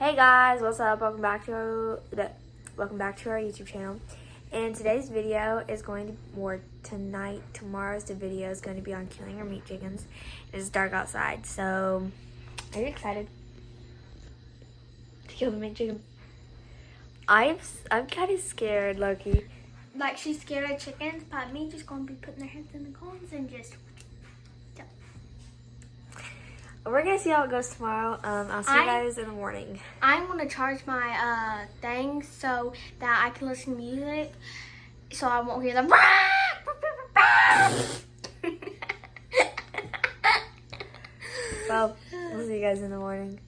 Hey guys, what's up? Welcome back to our YouTube channel. And today's video is going to, tomorrow's video is going to be on killing our meat chickens. It's dark outside, so are you excited to kill the meat chicken? I'm kind of scared, Loki. Like, she's scared of chickens, but me just gonna be putting their heads in the cones and just. We're gonna see how it goes tomorrow. I'll see you guys in the morning. I'm gonna charge my thing so that I can listen to music, so I won't hear them. Well, we'll see you guys in the morning.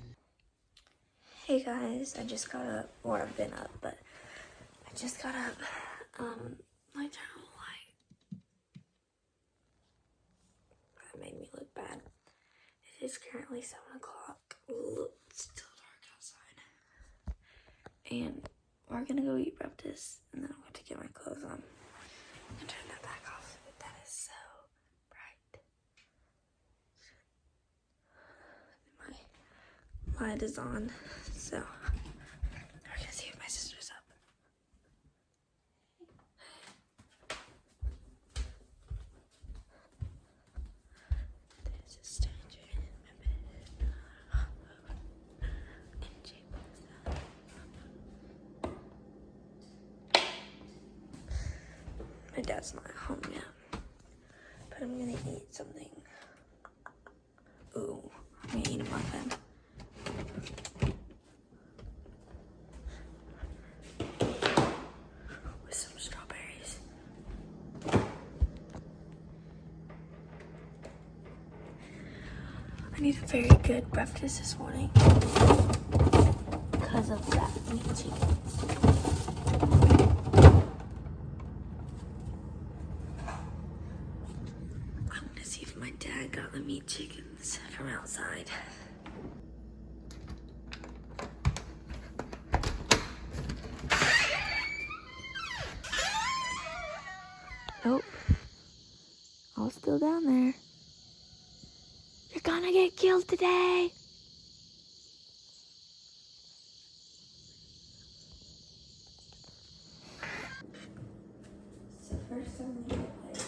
Hey guys, I just got up, or I've been up, but I just got up. My turn on the light. That made me look bad. It is currently 7 o'clock. It's still dark outside. And we're gonna go eat breakfast, and then I'm going to get my clothes on and turn that back off. But that is so bright. My light is on, so we're gonna see if my sister's up. There's a stranger in my bed. My dad's not at home yet, but I'm gonna eat something. Ooh, I'm gonna eat a muffin. With some strawberries. I need a very good breakfast this morning because of that meat chicken. I'm gonna see if my dad got the meat chickens from outside. Nope. All still down there. You're gonna get killed today. So first I'm gonna play.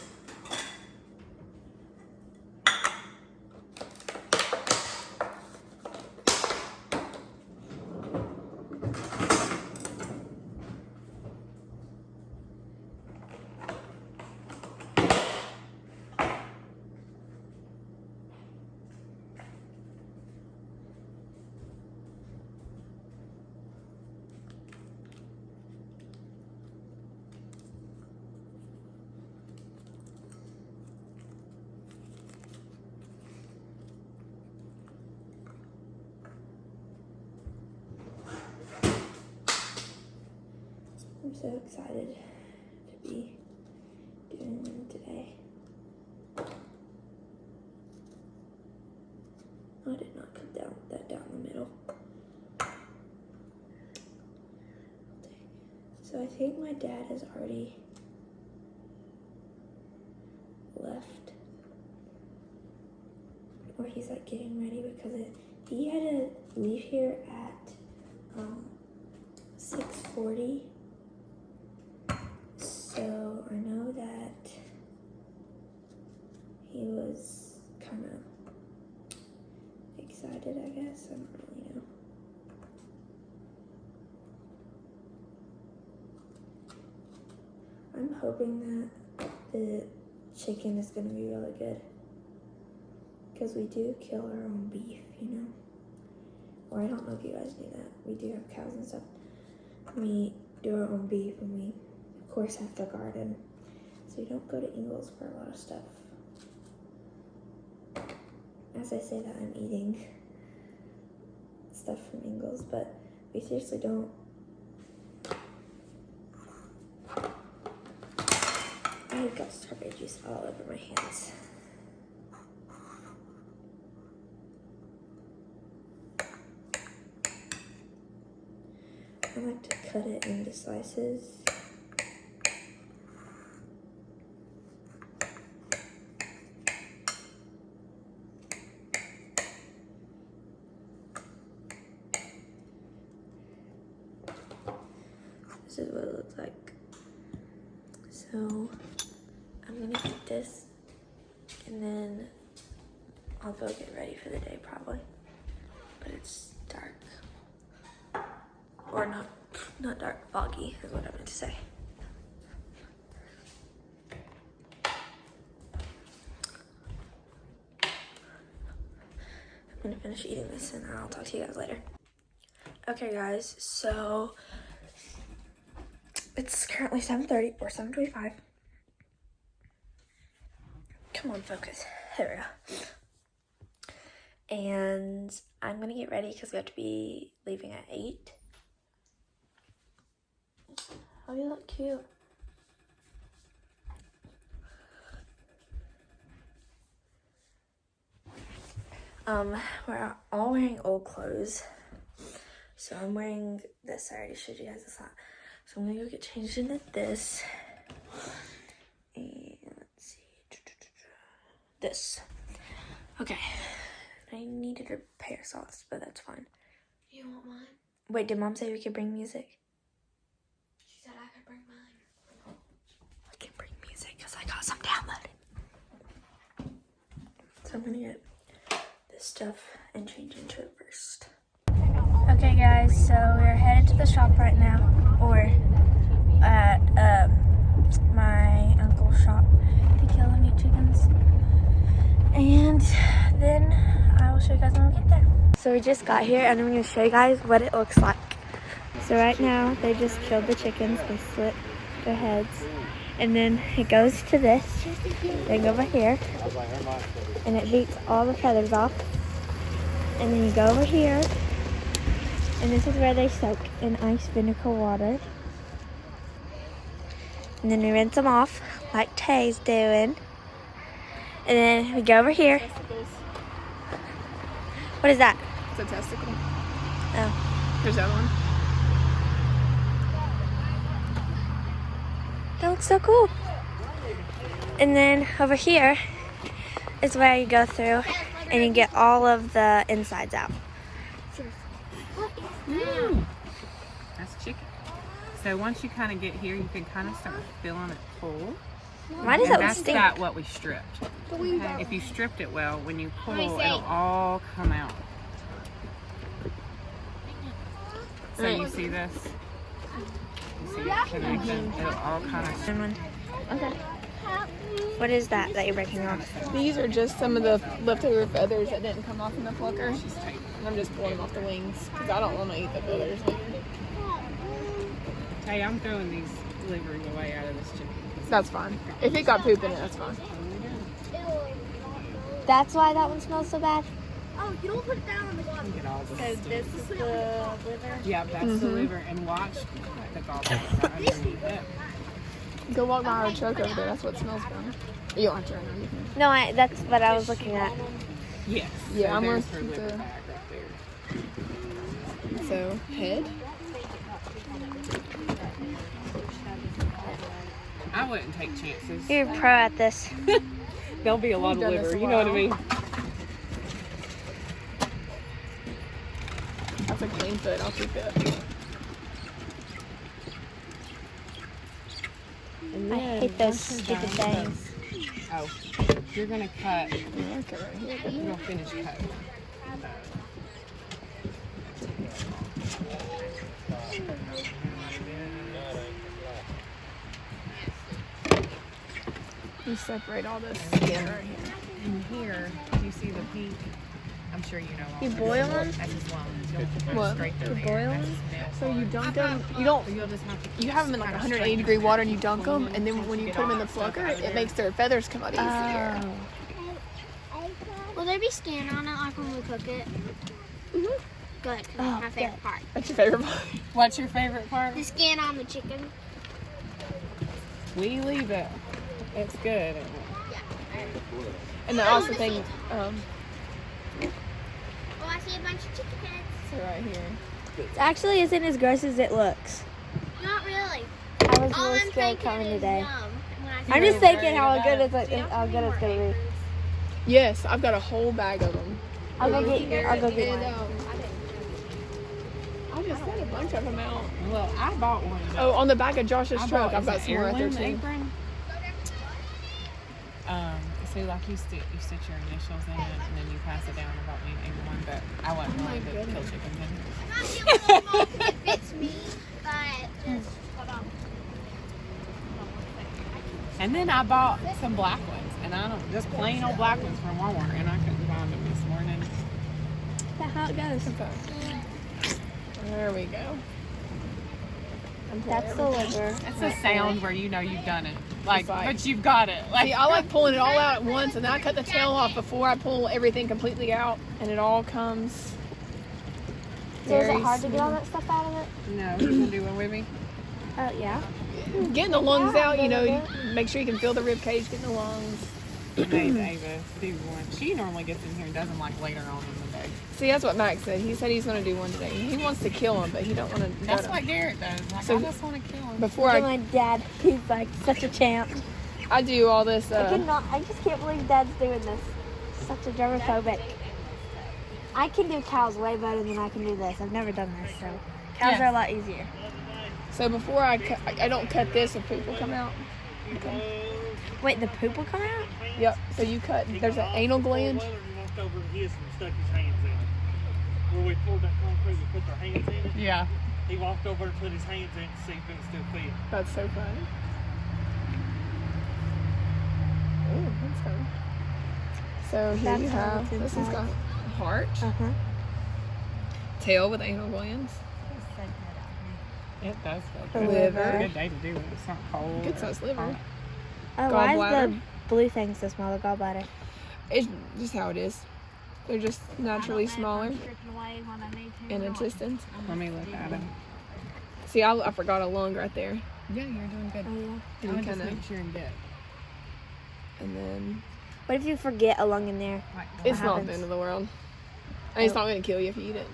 I'm so excited to be doing them today. I did not cut that down the middle. So I think my dad has already left, or he's like getting ready because he had to leave here at 6:40. So I know that he was kind of excited, I guess. I don't really know. I'm hoping that the chicken is going to be really good. Because we do kill our own beef, you know? Or I don't know if you guys knew that. We do have cows and stuff. We do our own beef, and we of course have to garden, so we don't go to Ingles for a lot of stuff. As I say that, I'm eating stuff from Ingles, but we seriously don't. I've got strawberry juice all over my hands. I like to cut it into slices. This is what it looks like. So I'm gonna eat this and then I'll go get ready for the day probably. But it's dark. Or not dark, foggy is what I meant to say. I'm gonna finish eating this and I'll talk to you guys later. Okay guys, so it's currently 7:30 or 7:25. Come on, focus. There we go. And I'm gonna get ready because we have to be leaving at 8. Oh, you look cute. We're all wearing old clothes. So I'm wearing this. I already showed you guys this. So I'm gonna go get changed into this. And let's see. This. Okay. I needed a pair of socks, but that's fine. You want mine? Wait, did Mom say we could bring music? She said I could bring mine. I can bring music because I got some downloaded. So I'm gonna get this stuff and change into it first. Okay guys, so we're headed to the shop right now, or at my uncle's shop to kill the meat chickens. And then I will show you guys when we get there. So we just got here and I'm going to show you guys what it looks like. So right now they just killed the chickens, they slit their heads. And then it goes to this thing over here and it beats all the feathers off. And then you go over here and this is where they soak in ice vinegar water. And then we rinse them off like Tay's doing. And then we go over here. Testicles. What is that? It's a testicle. Oh. There's that one. That looks so cool. And then over here is where you go through and you get all of the insides out. That's chicken. So once you kind of get here, you can kind of start feeling it pull. Why does And that that's stink? not what we stripped. Okay? If you stripped it well, when you pull, it'll all come out. So you see this? You see it connection? It'll all kind of... Okay. What is that you're breaking off? These are just some of the leftover feathers that didn't come off in the plucker. And I'm just pulling them off the wings because I don't want to eat the feathers later. Hey, I'm throwing these livers away out of this chicken. That's fine. If it got poop in it, that's fine. That's why that one smells so bad? Oh, you don't put it down on the bottom. Get all this So this is the liver? Yeah, that's the liver. And watch the gallbladder underneath it. Go walk by our truck over there. That's what smells from. You don't have to right now. You can. No, that's what I was looking at. Yes. Yeah, so I'm there's gonna her keep liver the- bag right there. So, head. I wouldn't take chances. You're a pro at this. There'll be a lot of done this liver, a you know what I while. mean? That's a clean foot. I'll keep it. I hate those stupid things. Oh, you're gonna cut. Yeah, okay, right here. You're gonna finish cutting. You separate all this skin right here. In here, do you see the pink? I'm sure you know. You boil them? That's just one. What? Straight through You there. boil That's them? just milk. So you dunk them. You don't. You'll just have to. You have them in like 180 degree water and you dunk them, and then when you put them in the plucker, it makes their feathers come out easier. Will there be skin on it like when we cook it? Mm-hmm. Good, 'cause Oh, that's my favorite part. That's your favorite part. What's your favorite part? The skin on the chicken. We leave it. It's good. And the also thing, Oh, I see a bunch of chicken heads. so right here. It actually isn't as gross as it looks. Not really. I was All really I'm scared thinking coming is today. yum. When I I'm see just it. thinking how good it's gonna be. Yes, I've got a whole bag of them. I'll go get. And, mine. I just got a bunch of them out. Well, I bought one. Oh, on the back of Josh's I truck, bought, I've got is it some more out there heirloom too. apron? So like you stitch your initials in it and then you pass it down. I bought me an apron one, but I wasn't willing to kill chickens in it. It fits me, but just hold on. And then I bought some black ones, and I don't just plain old black ones from Walmart, and I couldn't find them this morning. That's how it goes. There we go. That's the liver. It's a sound where you know you've done it, like, like- but you've got it. Like See, I like pulling it all out at once, and then I cut the tail off before I pull everything completely out, and it all comes. So is very it hard to get all smooth. that stuff out of it? no, you can do one with me. Yeah. Getting the lungs out, you know, make sure you can feel the rib cage, getting the lungs. I made Ava do one. She normally gets in here and does them like later on in the day. See, that's what Max said. He said he's going to do one today. He wants to kill him, but he don't want to. That's what Garrett does. Like, So- I just want to kill him. Before Look at I my dad. He's like such a champ. I do all this, I just can't believe Dad's doing this. Such a germophobic. I can do cows way better than I can do this. I've never done this, so cows are a lot easier. so before I cut, I don't cut this if poop will come out. Wait, the poop will come out? Yep. So you cut. There's an anal gland. He walked over to his and stuck his hands in it. Where we poured that concrete, we put our hands in it. Yeah. He walked over and put his hands in it to see if it still fit. That's so funny. Oh, that's fun. So here That's you how have. it's This has inside. got heart, Uh-huh. tail with anal glands, It does The feel good. liver. It's a good day to do it. It's not cold. good sized liver. Oh, why is the Gallbladder. blue thing so small, the gallbladder? It's just how it is. They're just naturally smaller. And intestines. Let me look at it. See, I forgot a lung right there. Yeah, you're doing good. Oh, yeah. And I you would just kinda, make sure and get and then What if you forget a lung in there? like it's not happens? the end of the world. I mean, it's not going to kill you if you eat it.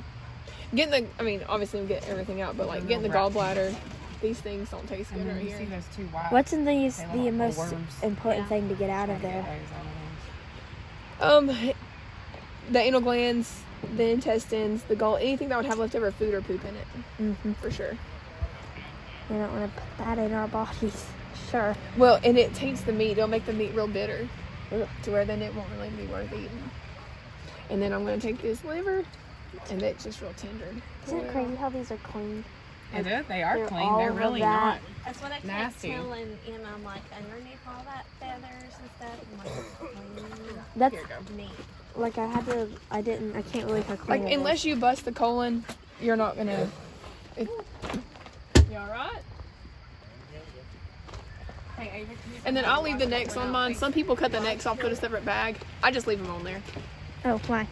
Getting the, I mean, obviously we get everything out, but like getting the gallbladder, these things don't taste good and then right you see here. those two white. What's in They the look like most worms. important thing to get out of Try to there? get those out of those. The anal glands, the intestines, the gall, anything that would have leftover food or poop in it, Mm-hmm. for sure. We don't want to put that in our bodies. Sure. Well, and it taints the meat. It'll make the meat real bitter, Ugh. to where then it won't really be worth eating. And then I'm going to take this liver, and it's just real tender. Isn't it crazy how these are clean? It is. They are they're clean. all They're of really that. not. That's what I kept Nasty. telling Emma. I'm like, underneath all that feathers and stuff, I'm like, it's That's Here you go. neat. like I can't believe how clean Like, it is. unless you bust the colon, you're not going to. You alright? And then I'll leave the necks on mine. Some people cut the necks off, put a separate bag. I just leave them on there. Oh, why?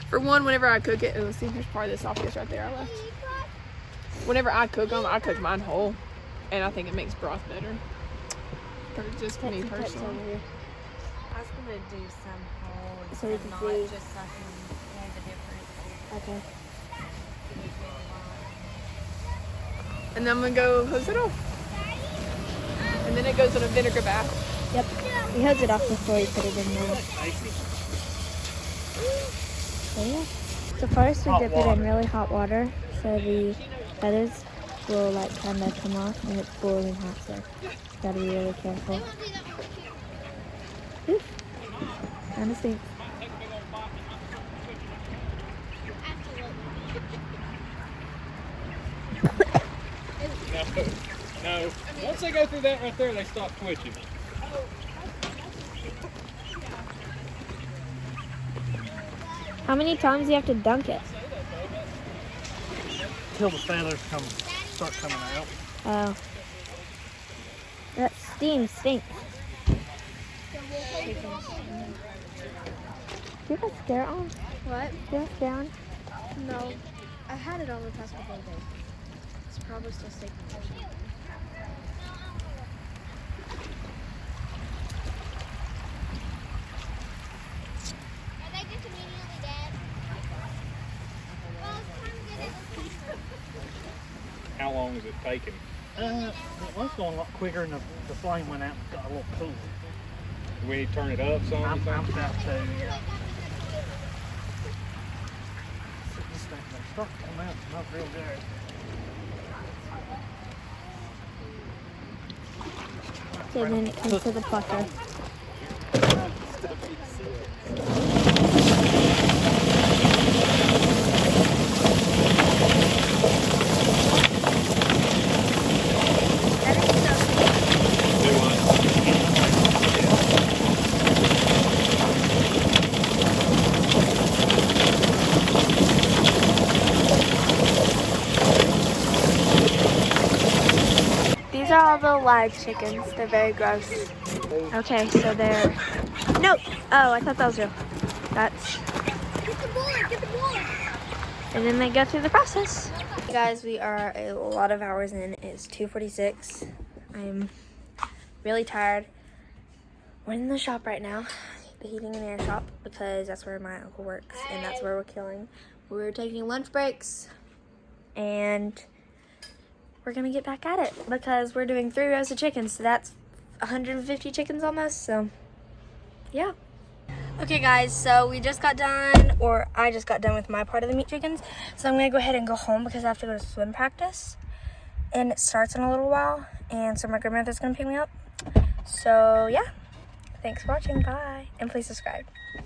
For one, whenever I cook it, let's see, there's part of the softness right there I left. Whenever I cook them, I cook mine whole, and I think it makes broth better. For just me That's personally. over here. I was gonna do some whole and So we some can not, see. just so I can know the difference. Okay. And then I'm gonna go hose it off. And then it goes in a vinegar bath. Yep. We hose it off before we put it in there. So yeah. So first we Hot dip it in water. really hot water so the feathers will like kind of come off, and it's boiling hot, so you gotta be really careful. Kind of stinks. No. Once they go through that right there, they stop twitching. How many times do you have to dunk it? Till the feathers start coming out. Oh. That steam stinks. Do you have mascara on? What? Do you have mascara on? No. I had it on the past couple of days. It's probably still sticking. How long is it taking? It was going a lot quicker, and the flame went out and got a little cooler. We need to turn it up some. I'm about to, yeah. They start to come out, not real good. Okay, then it comes to the plucker. These are all the live chickens. They're very gross. Okay, so they're... No! Oh, I thought that was real. That's... Get the bullet! And then they go through the process. Hey guys, we are a lot of hours in. It's 2:46. I'm really tired. We're in the shop right now. The heating and air shop, because that's where my uncle works and that's where we're killing. We're taking lunch breaks and we're gonna get back at it because we're doing 3 rows of chickens, so that's 150 chickens almost, so yeah. Okay guys, so we just got done, or I just got done with my part of the meat chickens, so I'm gonna go ahead and go home because I have to go to swim practice and it starts in a little while, and so my grandmother's gonna pick me up. So yeah, thanks for watching, bye, and please subscribe.